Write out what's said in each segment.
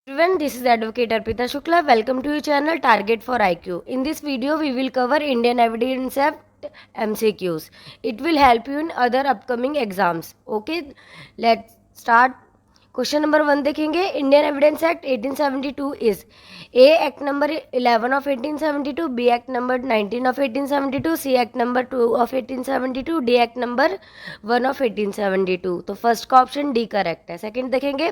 Everyone, this is Advocate Arpita Shukla. Welcome to your channel Target for IQ. In this video, we will cover Indian Evidence Act MCQs. It will help you in other upcoming exams. Okay, let's start. Question number 1 देखेंगे. Indian evidence act 1872 is A act number 11 of 1872, B act number 19 of 1872, C act number 2 of 1872, D act number 1 of 1872. तो first का option D correct है. Second देखेंगे.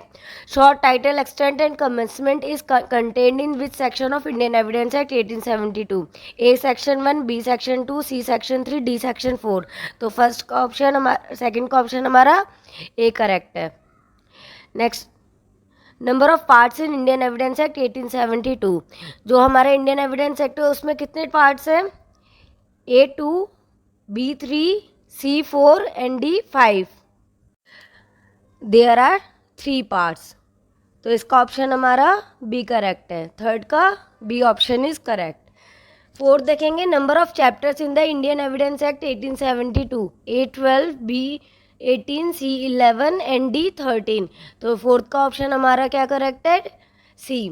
Short title extent and commencement is contained in which section of Indian evidence act 1872? A section 1, B section 2, C section 3, D section 4. तो first का option second का option हमारा A correct है. Next, number of parts in Indian evidence act 1872. जो हमारा Indian evidence act है उसमें कितने पार्ट्स हैं? A2, B3, C4 and D5. There are 3 parts. तो इसका ऑप्शन हमारा बी करेक्ट है. थर्ड का B option is correct. Fourth देखेंगे. Number of chapters in the Indian evidence act 1872. A12, B18, C11 and D13. तो fourth का option हमारा क्या करेक्ट है? सी.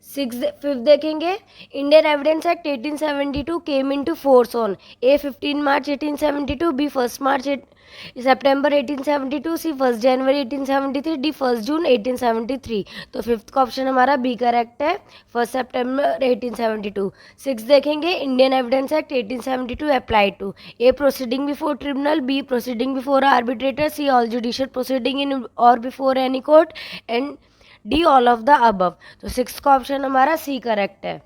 फिफ्थ देखेंगे. Indian evidence act 1872 came into force on A 15 March 1872, B 1 March September 1872, C 1 January 1873, D 1 June 1873. तो fifth का option हमारा B correct है, 1 सितंबर 1872. सिक्स देखेंगे. Indian evidence act 1872 applied to A proceeding before tribunal, B proceeding before arbitrator, C all judicial proceeding in or before any court and D all of the above. तो six का option हमारा C correct है.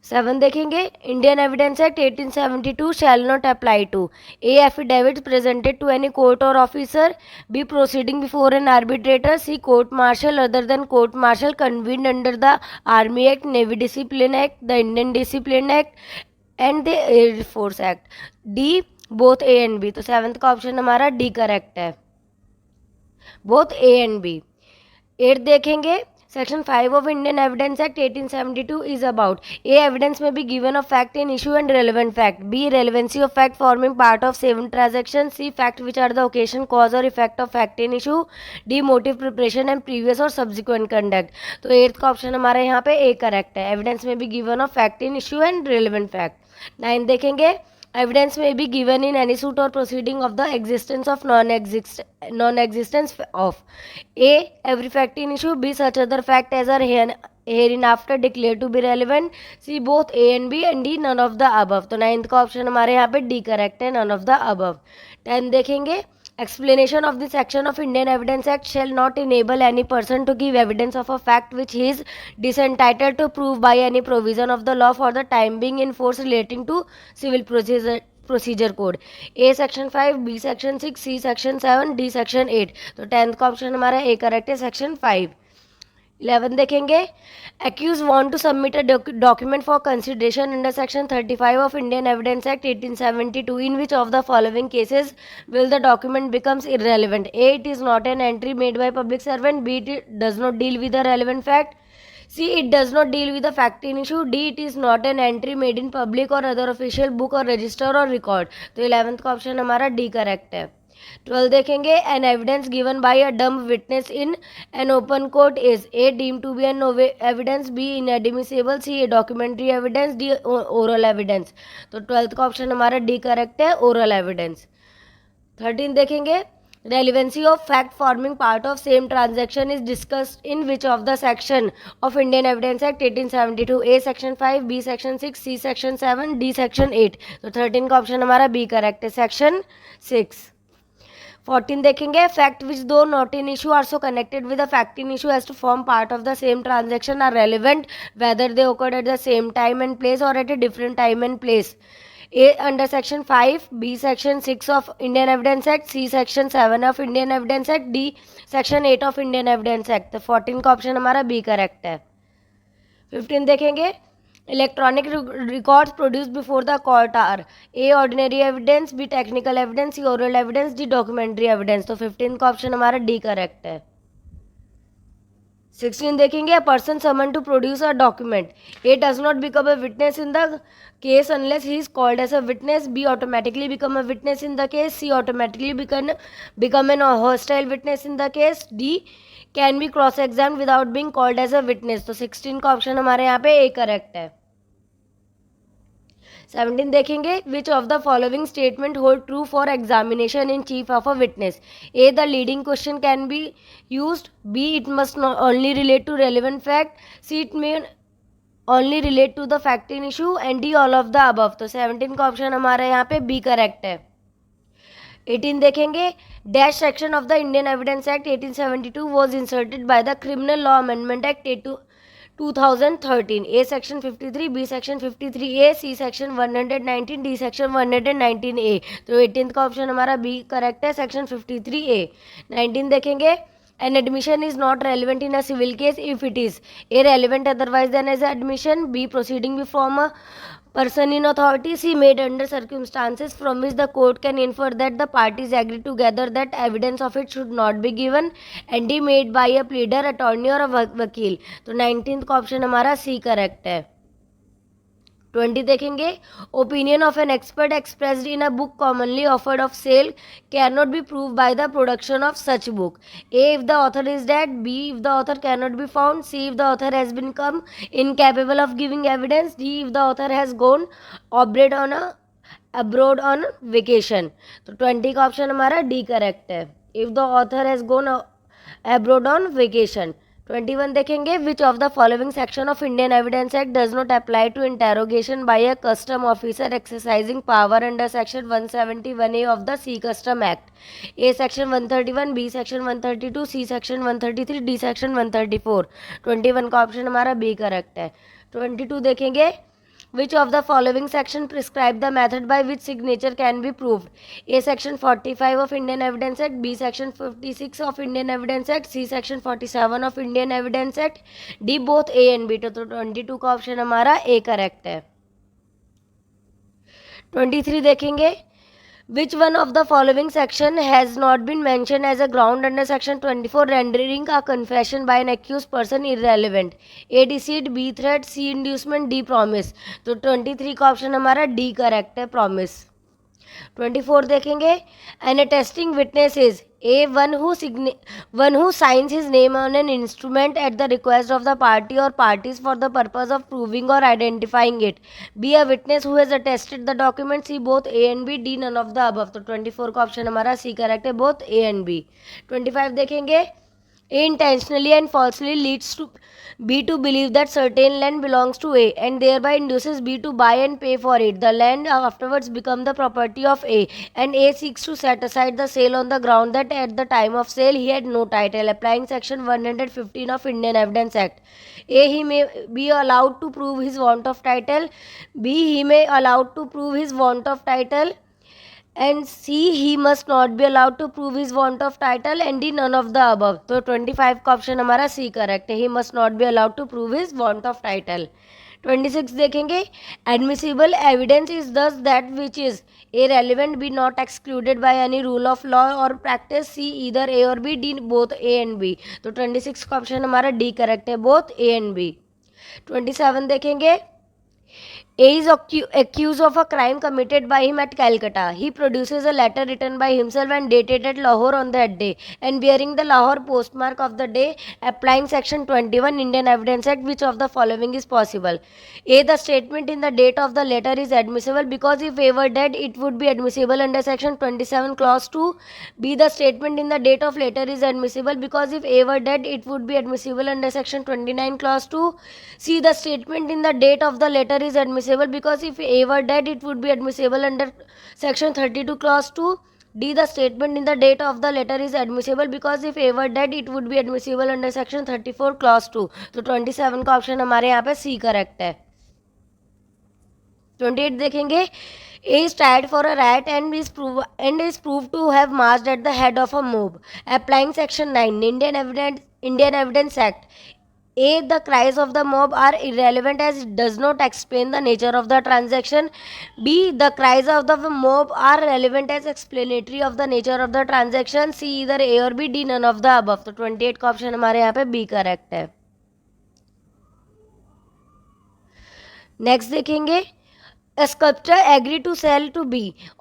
Seven देखेंगे. Indian evidence act 1872 shall not apply to A affidavit presented to any court or officer, B proceeding before an arbitrator, C court martial other than court martial convened under the army act, navy discipline act, the Indian discipline act and the air force act. D both A and B. तो seventh का option हमारा D correct है, both A and B. Eight देखेंगे. Section 5 of Indian evidence act 1872 is about A evidence may be given of fact in issue and relevant fact, B relevancy of fact forming part of seven transaction, C fact which are the occasion cause or effect of fact in issue, D motive preparation and previous or subsequent conduct. तो eighth का option हमारे यहाँ पे A correct है. Evidence may be given of fact in issue and relevant fact. Nine देखेंगे. Evidence may be given in any suit or proceeding of the existence of non-existence of A. Every fact in issue. B. Such other fact as are hereinafter declared to be relevant. C. Both A and B and D. None of the above. तो ninth का option हमारे यहाँ पे D correct है, none of the above. 10 देखेंगे. Explanation of the section of Indian Evidence Act shall not enable any person to give evidence of a fact which he is disentitled to prove by any provision of the law for the time being in force relating to civil procedure code. A section 5, B section 6, C section 7, D section 8. तो 10th का option हमारा A correct है, section 5. 11 देखेंगे. Accused want to submit a document for consideration under section 35 of Indian Evidence Act 1872. In which of the following cases will the document becomes irrelevant? A. It is not an entry made by public servant. B. It does not deal with the relevant fact. C. It does not deal with the fact in issue. D. It is not an entry made in public or other official book or register or record. तो 11th का option हमारा D correct है. 12 देखेंगे. An evidence given by a dumb witness in an open court is A deem to be an evidence, B inadmissible, C documentary evidence, D oral evidence. तो 12th का option हमारा D correct है, oral evidence. 13 देखेंगे. Relevancy of fact forming part of same transaction is discussed in which of the section of Indian Evidence Act 1872? A section 5, B section 6, C section 7, D section 8. तो 13 का option हमारा B correct है, section 6. 14 देखेंगे. Fact which though not in issue are so connected with the fact in issue as to form part of the same transaction are relevant whether they occurred at the same time and place or at a different time and place. A under section 5, B section 6 of Indian Evidence Act, C section 7 of Indian Evidence Act, D section 8 of Indian Evidence Act. तो 14 का option हमारा B correct है. 15 देखेंगे. Electronic records produce before the court are A ordinary evidence, B technical evidence, C oral evidence, D documentary evidence. तो 15 का option हमारा D correct है. 16 देखेंगे, a person summoned to produce a document. A does not become a witness in the case unless he is called as a witness. B automatically become a witness in the case. C automatically become an hostile witness in the case. D can be cross examined without being called as a witness. तो 16 का option हमारे यहाँ पे A correct है. 17 देखेंगे, which of the following statement hold true for examination in chief of a witness. A the leading question can be used. B it must only relate to relevant fact. C it may only relate to the fact in issue. And D all of the above. तो 17 का option हमारे यहाँ पे B correct है. 18 देखेंगे, dash section of the Indian evidence act 1872 was inserted by the criminal law amendment act 2013. A section 53, B section 53A, C section 119, D section 119A. तो 18 का option हमारा बी करेक्ट है, section 53A. 19 देखेंगे, an admission is not relevant in a civil case if it is A relevant otherwise than as admission. B proceeding from a person in authority. C made under circumstances from which the court can infer that the parties agree together that evidence of it should not be given. And D made by a pleader, attorney or a वकील. तो 19th का option हमारा C correct है. 20 देखेंगे, opinion of an expert expressed in a book commonly offered of sale can not be prove by the production of such book. A if the author is dead. B if the author can not be found. C if the author has been come incapable of giving evidence. D if the author has gone abroad on vacation. तो 20 का option हमारा D correct है, if the author has gone abroad on vacation. 21 देखेंगे, which of the following section of Indian evidence act does not apply to interrogation by a custom officer exercising power under section 171A of the sea custom act. A section 131, B section 132, C section 133, D section 134. 21 का option हमारा B correct है. 22 देखेंगे, which of the following section prescribe the method by which signature can be proved. A section 45 of Indian Evidence Act, B section 56 of Indian Evidence Act, C section 47 of Indian Evidence Act, D both A and B. तो 22 का option हमारा A correct है. 23 देखेंगे, which one of the following section has not been mentioned as a ground under section 24 rendering a confession by an accused person irrelevant. A deceit, B threat, C inducement, D promise. तो 23 का option हमारा D correct है, promise. 24 देखेंगे, an attesting witness is A one who signs his name on an instrument at the request of the party or parties for the purpose of proving or identifying it. B a witness who has attested the document. C both A and B. D none of the above. तो 24 का option हमारा C correct है, both A and B. 25 देखेंगे, A intentionally and falsely leads to B to believe that certain land belongs to A and thereby induces B to buy and pay for it. The land afterwards become the property of A and A seeks to set aside the sale on the ground that at the time of sale he had no title. Applying section 115 of Indian Evidence Act. A he may be allowed to prove his want of title. B he may allowed to prove his want of title. And C he must not be allowed to prove his want of title. And D none of the above. तो 25 का option हमारा C correct है, he must not be allowed to prove his want of title. 26 देखेंगे, admissible evidence is thus that which is A relevant, B not excluded by any rule of law or practice, C either A or B, D both A and B. तो 26 का option हमारा D correct है, both A and B. 27 देखेंगे, A is accused of a crime committed by him at Calcutta. He produces a letter written by himself and dated at Lahore on that day and bearing the Lahore postmark of the day. Applying section 21 Indian Evidence Act, which of the following is possible? A. The statement in the date of the letter is admissible because if A were dead, it would be admissible under section 27 clause 2. B. The statement in the date of letter is admissible because if A were dead, it would be admissible under section 29 clause 2. C. The statement in the date of the letter is admissible because if A were dead, it would be admissible under section 32 clause 2. D. The statement in the date of the letter is admissible because if A were dead, it would be admissible under section 34 clause 2. तो 27 का option हमारे यहाँ पे C correct है. 28 देखेंगे, A is tried for a riot and is proved to have marched at the head of a mob. Applying section 9 Indian Evidence Act. A. The cries of the mob are irrelevant as it does not explain the nature of the transaction. B. The cries of the mob are relevant as explanatory of the nature of the transaction. C. Either A or B. D. None of the above. तो 28 का option हमारे यहाँ पे B correct है. Next देखेंगे. A sculptor agreed to sell to B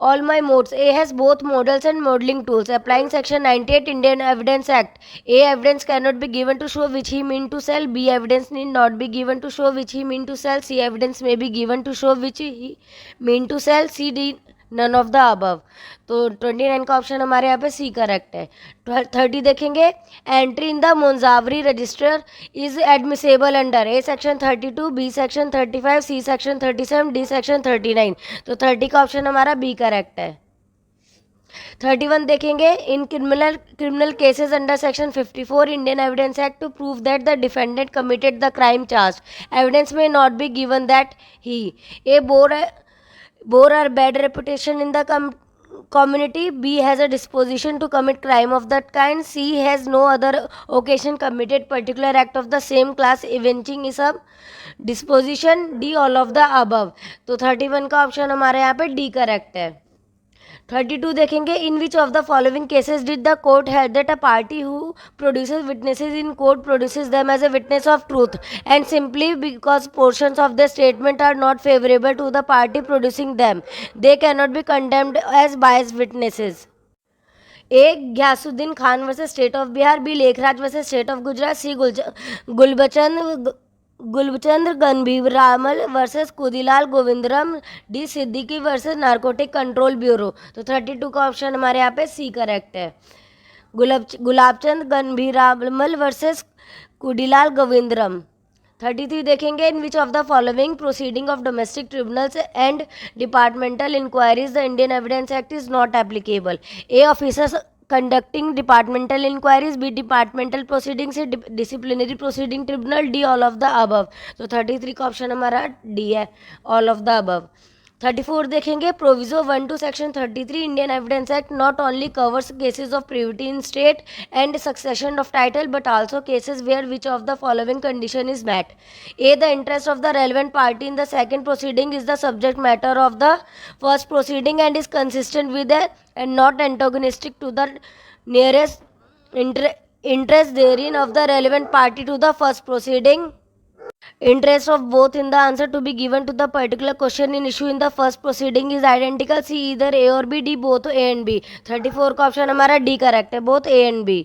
all my modes. A has both models and modeling tools. Applying Section 98 Indian Evidence Act. A. Evidence cannot be given to show which he mean to sell. B. Evidence need not be given to show which he mean to sell. C. Evidence may be given to show which he mean to sell. C. D. None of the above. तो 29 का option हमारे यहाँ पे सी correct है. 30 देखेंगे. Entry in the Munjawari register is admissible under A section 32, B section 35, C section 37, D section 39. तो 30 का option हमारा बी करेक्ट है. 31 देखेंगे. In criminal cases under section 54 Indian evidence act to prove that the defendant committed the crime charge evidence may not be given that he a bore or bad reputation in the community. B has a disposition to commit crime of that kind. C has no other occasion committed particular act of the same class evincing is a disposition. D all of the above. तो 31 का option हमारे यहाँ पे D correct है. 32 देखेंगे. In which of the following cases did the court held that a party who produces witnesses in court produces them as a witness of truth and simply because portions of the statement are not favourable to the party producing them they can not be condemned as biased witnesses. A. Ghiasuddin Khan versus state of Bihar. B. Lekhraj versus state of Gujarat. C. Gulabchand Gambhiramal versus कुदीलाल गोविंदरम. D. Siddiqui versus narcotic control bureau. तो 32 का option हमारे यहाँ पे सी correct है. Gulabchand गंभीरामल versus कुदीलाल Govindram. 33 देखेंगे. In which of the following proceeding of domestic tribunals and departmental inquiries the Indian evidence act is not applicable. A. Officers conducting departmental inquiries. B. departmental proceedings. disciplinary proceeding tribunal. D. all of the above. तो 33 का option हमारा D है, all of the above. 34 देखेंगे. Proviso 1 to section 33 Indian evidence act not only covers cases of privity in estate and succession of title but also cases where which of the following condition is met. A. The interest of the relevant party in the second proceeding is the subject matter of the first proceeding and is consistent with and not antagonistic to the nearest interest therein of the relevant party to the first proceeding. Interest of both in the answer to be given to the particular question in issue in the first proceeding is identical. C. either A or B. D. both A and B. 34 का option हमारा D correct है, both A and B.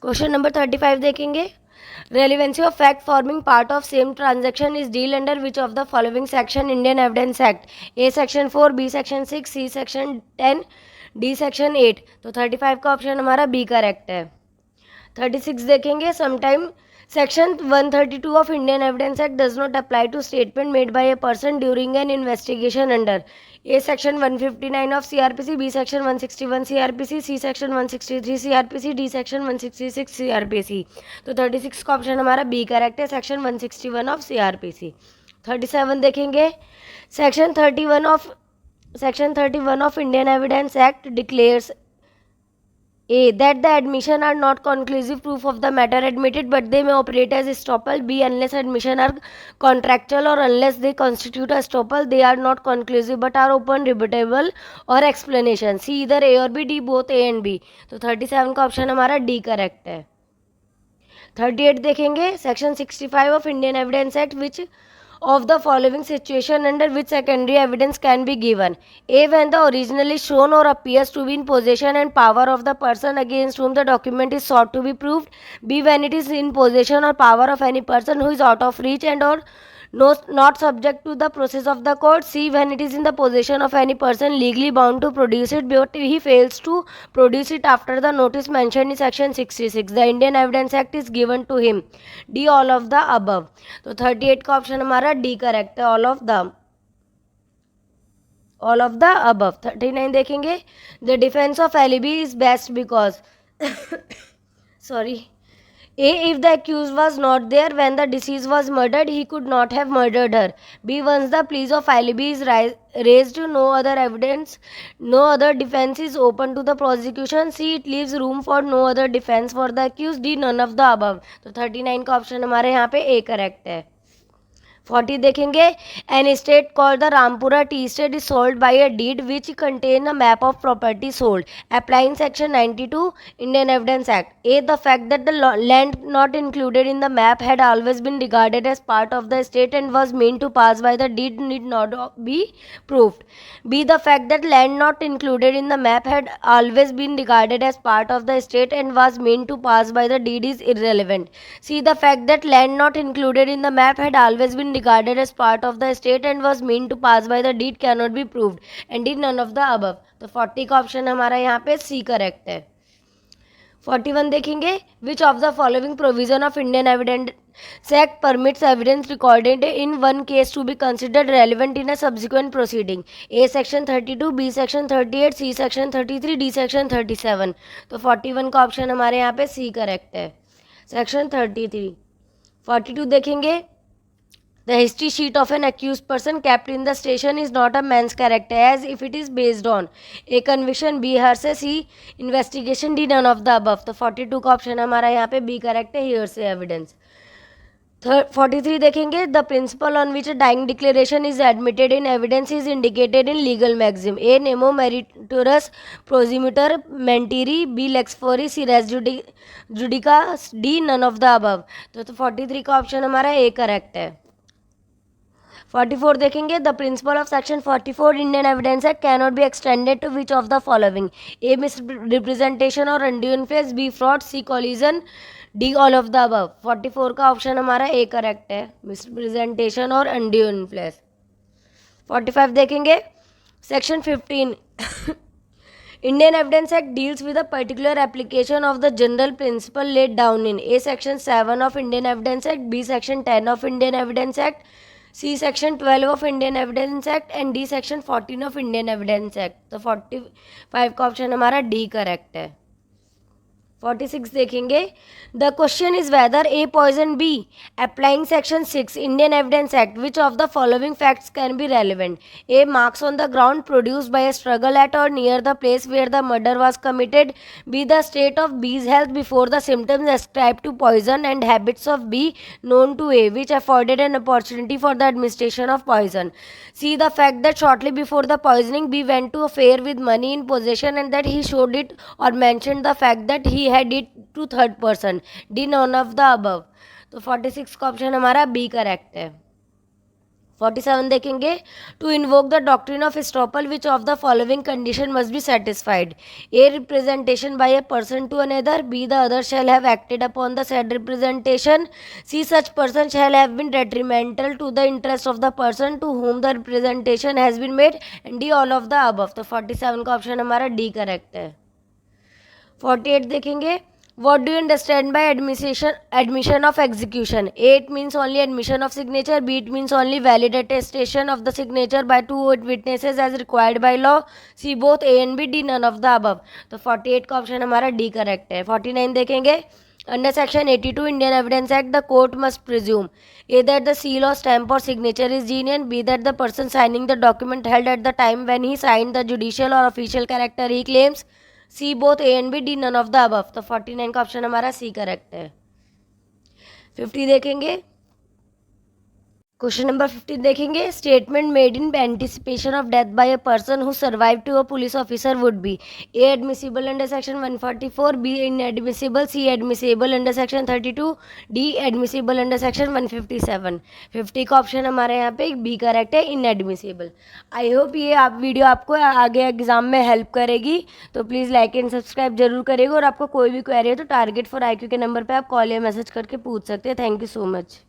Question number 35 देखेंगे. Relevancy of fact forming part of same transaction is deal under which of the following section Indian Evidence Act. A section 4, B section 6, C section 10, D section 8. तो 35 का option हमारा B correct है. 36 देखेंगे. Sometime section 132 of Indian evidence act does not apply to statement made by a person during an investigation under A section 159 of CrPC, B section 161 CrPC, C section 163 CrPC, D section 166 CrPC. तो 36 का option हमारा B correct है, section 161 of CrPC. 37 देखेंगे. Section 31 of Indian evidence act declares A. that the admission are not conclusive proof of the matter admitted but they may operate as estoppel. B. unless admission are contractual or unless they constitute a estoppel they are not conclusive but are open rebuttable or explanation. C. either A or B. D. both A and B. तो 37 का option हमारा D correct है. 38 देखेंगे. Section 65 of Indian evidence act which of the following situation under which secondary evidence can be given. A. when the original is shown or appears to be in possession and power of the person against whom the document is sought to be proved. B. when it is in possession or power of any person who is out of reach and or not subject to the process of the court. C. when it is in the possession of any person legally bound to produce it but he fails to produce it after the notice mentioned in section 66. The Indian Evidence Act is given to him. D. all of the above. तो 38 का option हमारा D correct है, all of the above. 39 देखेंगे. The defense of alibi is best because sorry A. If the accused was not there when the deceased was murdered, he could not have murdered her. B. Once the plea of alibi is raised, no other evidence, no other defense is open to the prosecution. C. It leaves room for no other defense for the accused. D. None of the above. तो 39 का option हमारे यहाँ पे A correct है. 40 देखेंगे. An estate called the Rampura tea estate is sold by a deed which contain a map of property sold applying section 92 Indian evidence act. A the fact that the land not included in the map had always been regarded as part of the estate and was mean to pass by the deed need not be proved. B the fact that land not included in the map had always been regarded as part of the estate and was mean to pass by the deed is irrelevant. See, the fact that land not included in the map had always been regarded as part of the state and was meant to pass by the deed cannot be proved. And did none of the above. तो 40 का option हमारा यहाँ पे सी correct है. 41 देखेंगे. Which of the following provision of Indian evidence act permits evidence recorded in one case to be considered relevant in a subsequent proceeding. A section 32, B section 38, C section 33, D section 37. तो 41 का option हमारे यहाँ पे सी correct है. Section 33. 42 देखेंगे. The history sheet of an accused person kept in the station is not a man's character as if it is based on A. conviction, B. hearsay, C. investigation, D. none of the above. तो 42 का option हमारा यहाँ पे B correct है, hearsay evidence. 43 देखेंगे. The principle on which a dying declaration is admitted in evidence is indicated in legal maxim. A. nemo meritorious prosecutor mentiri, B. lex fori, C. res judica, D. none of the above. तो 43 का option हमारा A correct है. 44 देखेंगे. The principle of section 44 Indian evidence act can not be extended to which of the following. A. Misrepresentation और undue influence, B. Fraud, C. Collision, D. All of the above. 44 का option हमारा A correct है, misrepresentation और undue influence. 45 देखेंगे. Section 15 Indian Evidence Act deals with a particular application of the general principle laid down in A. Section 7 of Indian Evidence Act, B. Section 10 of Indian Evidence Act, C. Section 12 of Indian Evidence Act and D. Section 14 of Indian Evidence Act. तो 45 का option हमारा D correct है. 46 देखेंगे. The question is whether A. poison, B. applying section 6 Indian Evidence Act, which of the following facts can be relevant? A. marks on the ground produced by a struggle at or near the place where the murder was committed. B. the state of B's health before the symptoms ascribed to poison and habits of B known to A, which afforded an opportunity for the administration of poison. C. the fact that shortly before the poisoning B went to a fair with money in possession and that he showed it or mentioned the fact that he had it to third person. D. none of the above. तो 46 का option हमारा B correct है. 47 देखेंगे. To invoke the doctrine of estoppel which of the following condition must be satisfied. A. Representation by a person to another, B. The other shall have acted upon the said representation, C. Such person shall have been detrimental to the interest of the person to whom the representation has been made and D all of the above. तो 47 का option हमारा D correct है. 48 देखेंगे. What do you understand by admission of execution? A. It means only admission of signature. B. It means only valid attestation of the signature by two witnesses as required by law. C. Both A and B. D. none of the above. तो 48 का option हमारा D correct है. 49 देखेंगे. Under section 82 Indian Evidence Act, the court must presume A. that the seal or stamp or signature is genuine. B. that the person signing the document held at the time when he signed the judicial or official character he claims. C. Both A and B. D. None of the above. तो 49 का option हमारा C correct है. 50 देखेंगे. Question number 15 देखेंगे. Statement made in anticipation of death by a person who survive to a police officer would be. A. Admissible under section 144, B. Inadmissible, C. Admissible under section 32, D. Admissible under section 157. 50 का option हमारे यहाँ पे B correct है, inadmissible. I hope ये video आपको आगे exam में help करेगी. तो प्लीज़ लाइक एंड सब्सक्राइब जरूर करेगा और आपको कोई भी क्वेरी है तो टारगेट फॉर IQ के नंबर पर आप कॉल या मैसेज करके पूछ सकते हैं. Thank you so much.